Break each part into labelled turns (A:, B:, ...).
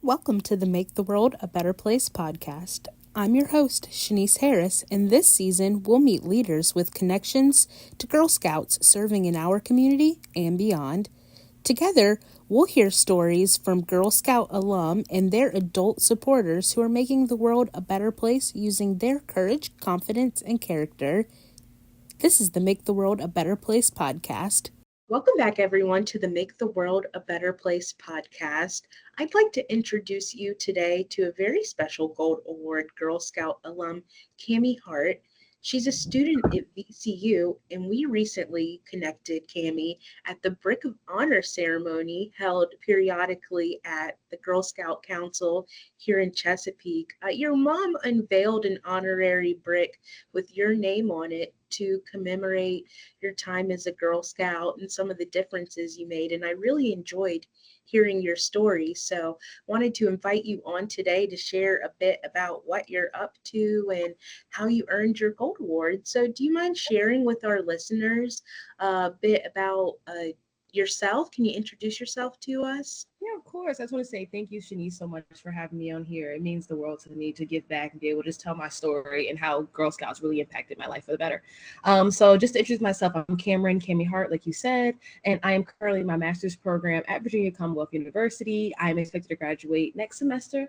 A: Welcome to the Make the World a Better Place podcast. I'm your host, Shanice Harris, and this season we'll meet leaders with connections to Girl Scouts serving in our community and beyond. Together, we'll hear stories from Girl Scout alum and their adult supporters who are making the world a better place using their courage, confidence, and character. This is the Make the World a Better Place podcast. Welcome back, everyone, to the Make the World a Better Place podcast. I'd like to introduce you today to a very special Gold Award Girl Scout alum, Cami Hart. She's a student at VCU, and we recently connected Cami at the Brick of Honor ceremony held periodically at the Girl Scout Council here in Chesapeake. Your mom unveiled an honorary brick with your name on it to commemorate your time as a Girl Scout and some of the differences you made. And I really enjoyed hearing your story. So wanted to invite you on today to share a bit about what you're up to and how you earned your gold award. So do you mind sharing with our listeners a bit about yourself? Can you introduce yourself to us?
B: Yeah, of course. I just want to say thank you, Shanice, so much for having me on here. It means the world to me to give back and be able to just tell my story and how Girl Scouts really impacted my life for the better. So just to introduce myself, I'm Cami Hart, like you said, and I am currently in my master's program at Virginia Commonwealth University. I'm expected to graduate next semester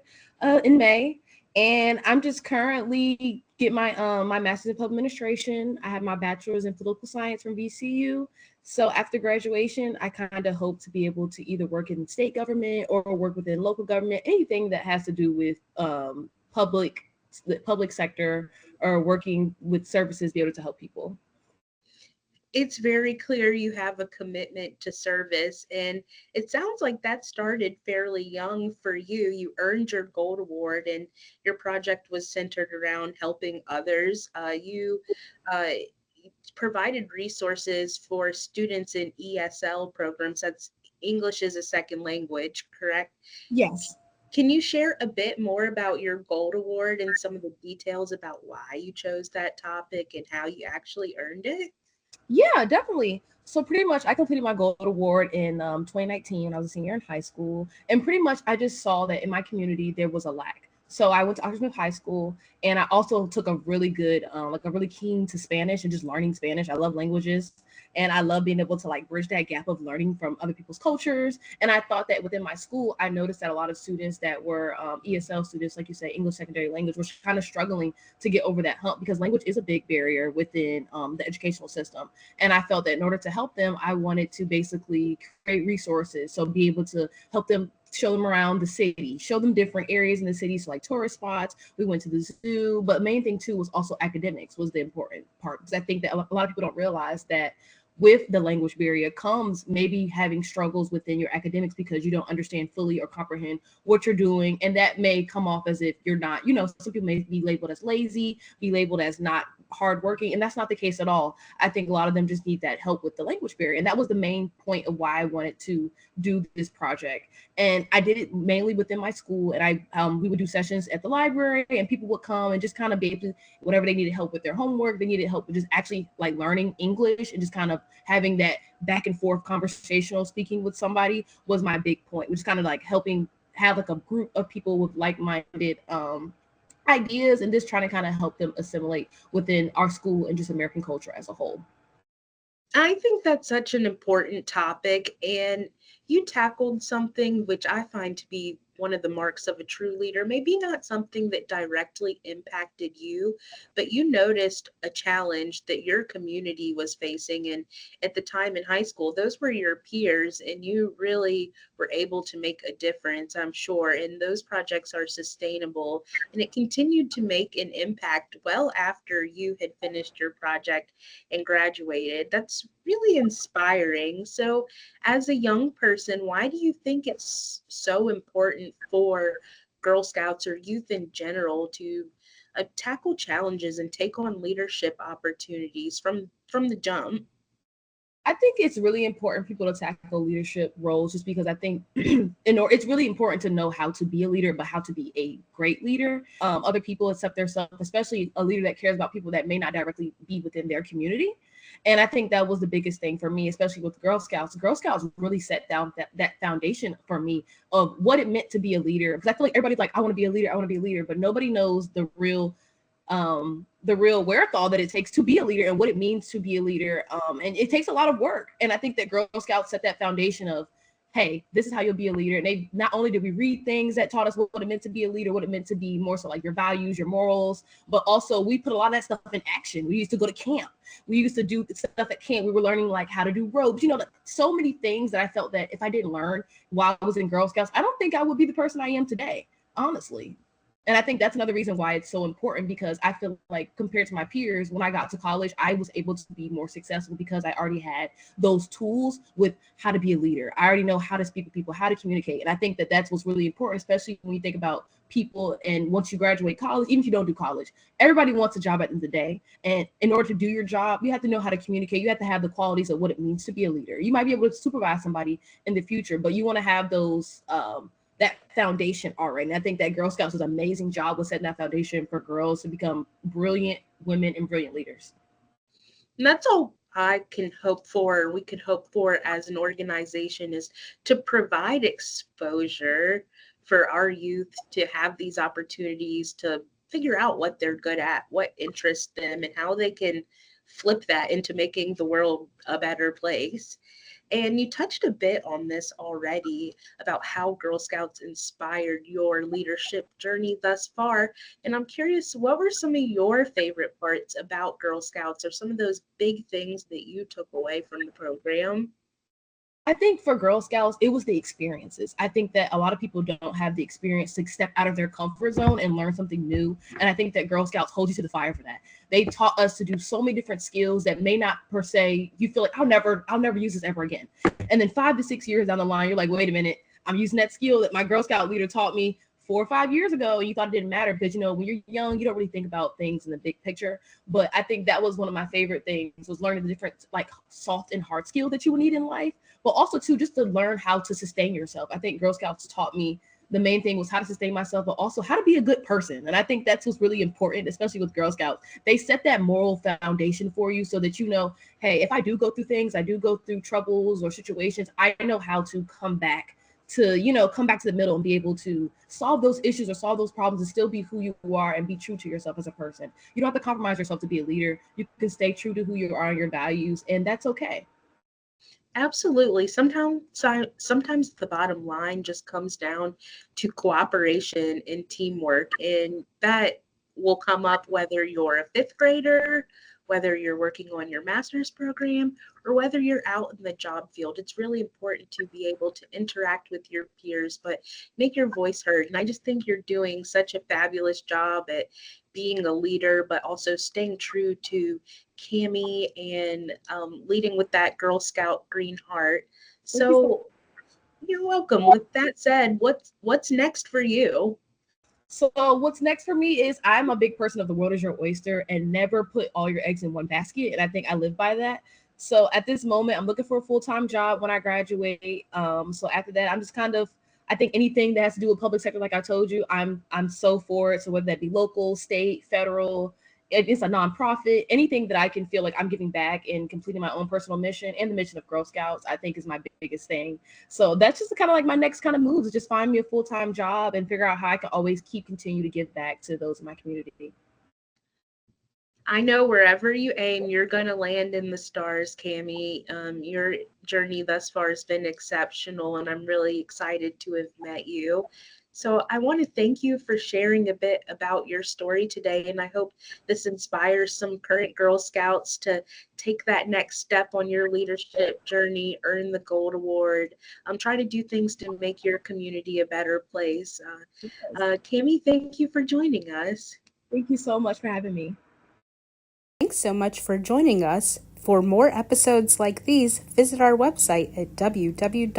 B: in May. And I'm just currently get my master's in public administration. I have my bachelor's in political science from VCU. So after graduation, I kind of hope to be able to either work in state government or work within local government, anything that has to do with the public sector or working with services, be able to help people.
A: It's very clear you have a commitment to service, and it sounds like that started fairly young for you. You earned your gold award, and your project was centered around helping others. You uh, provided resources for students in ESL programs. That's English as a second language, correct?
B: Yes.
A: Can you share a bit more about your gold award and some of the details about why you chose that topic and how you actually earned it?
B: Yeah, definitely. So pretty much I completed my gold award in 2019 when I was a senior in high school. And pretty much I just saw that in my community there was a lack. So I went to Oxford High School, and I also took a really good, like a really keen to Spanish and just learning Spanish. I love languages, and I love being able to like bridge that gap of learning from other people's cultures. And I thought that within my school, I noticed that a lot of students that were ESL students, like you say, English secondary language, were kind of struggling to get over that hump because language is a big barrier within the educational system. And I felt that in order to help them, I wanted to basically create resources. So be able to help them, show them around the city, show them different areas in the city, so like tourist spots. We went to the zoo, but main thing too was also academics was the important part, because I think that a lot of people don't realize that with the language barrier comes maybe having struggles within your academics because you don't understand fully or comprehend what you're doing, and that may come off as if you're not, some people may be labeled as lazy, be labeled as not hardworking, and that's not the case at all. I think a lot of them just need that help with the language barrier, and that was the main point of why I wanted to do this project. And I did it mainly within my school, and we would do sessions at the library, and people would come and just kind of be able to, whatever they needed help with their homework, they needed help with just actually like learning English and just kind of having that back and forth conversational speaking with somebody was my big point, which is kind of like helping have like a group of people with like-minded ideas, and just trying to kind of help them assimilate within our school and just American culture as a whole.
A: I think that's such an important topic, and you tackled something which I find to be one of the marks of a true leader. Maybe not something that directly impacted you, but you noticed a challenge that your community was facing. And at the time in high school, those were your peers, and you really were able to make a difference, I'm sure. And those projects are sustainable, and it continued to make an impact well after you had finished your project and graduated. That's really inspiring. So, as a young person, why do you think it's so important for Girl Scouts or youth in general to tackle challenges and take on leadership opportunities from the jump?
B: I think it's really important for people to tackle leadership roles, just because I think it's really important to know how to be a leader, but how to be a great leader. Other people accept themselves, especially a leader that cares about people that may not directly be within their community. And I think that was the biggest thing for me, especially with Girl Scouts. Girl Scouts really set down that foundation for me of what it meant to be a leader. Because I feel like everybody's like, I want to be a leader, I want to be a leader, but nobody knows the real wherewithal that it takes to be a leader and what it means to be a leader. And it takes a lot of work. And I think that Girl Scouts set that foundation of, hey, this is how you'll be a leader. And they not only did we read things that taught us what it meant to be a leader, what it meant to be more so like your values, your morals, but also we put a lot of that stuff in action. We used to go to camp. We used to do stuff at camp. We were learning like how to do ropes, like so many things that I felt that if I didn't learn while I was in Girl Scouts, I don't think I would be the person I am today, honestly. And I think that's another reason why it's so important, because I feel like compared to my peers, when I got to college, I was able to be more successful because I already had those tools with how to be a leader. I already know how to speak with people, how to communicate. And I think that that's what's really important, especially when you think about people. And once you graduate college, even if you don't do college, everybody wants a job at the end of the day. And in order to do your job, you have to know how to communicate. You have to have the qualities of what it means to be a leader. You might be able to supervise somebody in the future, but you want to have those that foundation already. And I think that Girl Scouts does an amazing job with setting that foundation for girls to become brilliant women and brilliant leaders.
C: And that's all I can hope for, we could hope for as an organization, is to provide exposure for our youth to have these opportunities to figure out what they're good at, what interests them, and how they can flip that into making the world a better place. And you touched a bit on this already about how Girl Scouts inspired your leadership journey thus far. And I'm curious, what were some of your favorite parts about Girl Scouts, or some of those big things that you took away from the program?
B: I think for Girl Scouts, it was the experiences. I think that a lot of people don't have the experience to step out of their comfort zone and learn something new. And I think that Girl Scouts hold you to the fire for that. They taught us to do so many different skills that may not per se, you feel like I'll never use this ever again. And then 5 to 6 years down the line, you're like, wait a minute, I'm using that skill that my Girl Scout leader taught me 4 or 5 years ago, and you thought it didn't matter because, when you're young, you don't really think about things in the big picture. But I think that was one of my favorite things, was learning the different like soft and hard skills that you would need in life, but also too, just to learn how to sustain yourself. I think Girl Scouts taught me the main thing was how to sustain myself, but also how to be a good person. And I think that's what's really important, especially with Girl Scouts. They set that moral foundation for you so that, hey, if I do go through things, I do go through troubles or situations, I know how to come back to the middle and be able to solve those issues or solve those problems and still be who you are and be true to yourself as a person. You don't have to compromise yourself to be a leader. You can stay true to who you are and your values, and that's okay.
C: Absolutely. Sometimes the bottom line just comes down to cooperation and teamwork, and that will come up whether you're a fifth grader, whether you're working on your master's program, or whether you're out in the job field. It's really important to be able to interact with your peers, but make your voice heard. And I just think you're doing such a fabulous job at being a leader, but also staying true to Cami and leading with that Girl Scout green heart. So you're welcome. With that said, what's next for you?
B: So what's next for me is, I'm a big person of the world is your oyster and never put all your eggs in one basket. And I think I live by that. So at this moment, I'm looking for a full-time job when I graduate. So after that, I'm just I think anything that has to do with public sector, like I told you, I'm so for it. So whether that be local, state, federal, if it's a nonprofit, anything that I can feel like I'm giving back and completing my own personal mission and the mission of Girl Scouts, I think is my biggest thing. So that's just kind of like my next kind of move, is just find me a full-time job and figure out how I can always continue to give back to those in my community.
C: I know wherever you aim, you're going to land in the stars, Cami. Your journey thus far has been exceptional, and I'm really excited to have met you. So I want to thank you for sharing a bit about your story today, and I hope this inspires some current Girl Scouts to take that next step on your leadership journey, earn the Gold Award, try to do things to make your community a better place. Cami, thank you for joining us.
B: Thank you so much for having me.
A: Thanks so much for joining us. For more episodes like these, visit our website at www.gsccc.org